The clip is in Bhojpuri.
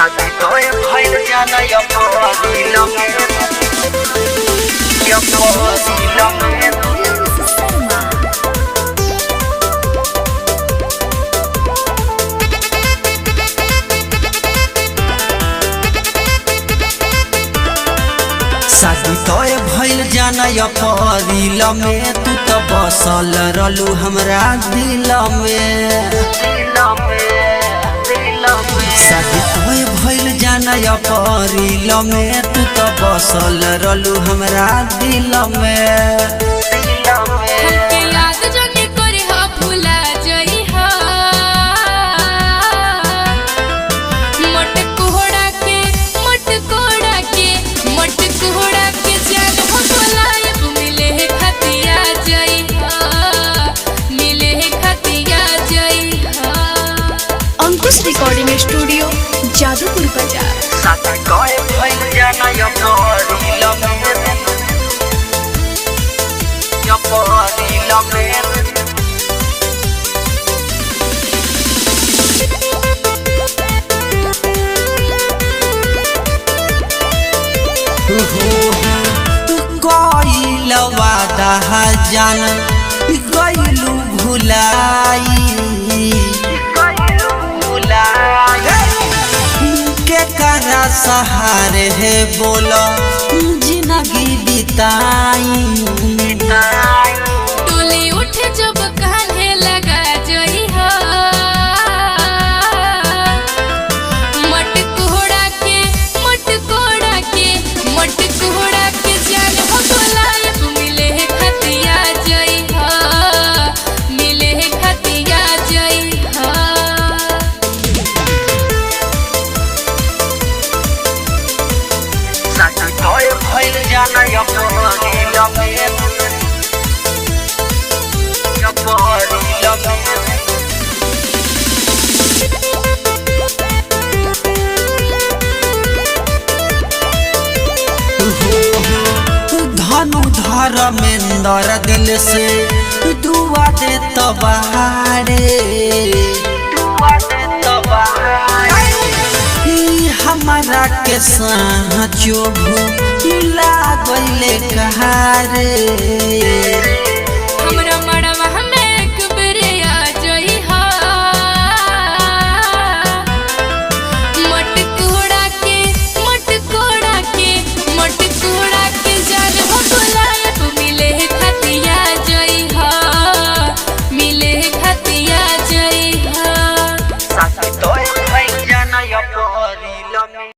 शादी तोय भइल जाना या पदिला में या पदिला में शादी तोय भइल जाना या पदिला में तू तो बसल रहलू हमरा दिल में शादी तोय भइल जाना या पदिला में तू तो बसल रहलू हमरा दिल में रिकॉर्डिंग स्टूडियो जादूपुर बाजार। शादी तोय भइल जाना या पदिला में या पदिला में गइल वादा जान गइलू भुलाई के करा सहारे है बोलो जिंदगी बिताई टोली उठे जब कान्हे लगा जोई हो मटकोड़ा के जान हो बोलायब मिले खतिया जोई हो मिले खतिया जोई हो शादी तोय भइल जाना या पदिला में या पदिला में धनु धर्मेंद्र दिल से दुआ दे तबारे हमारा के साँचो भूला गइले कहारे हमरा मड़वा में एक बेरे आ जोई हो मटकोड़ा के जान हो बोलायब मिले खतिया जोई हो मिले खतिया जोई हो शादी तोय भइल जाना या पदिला में।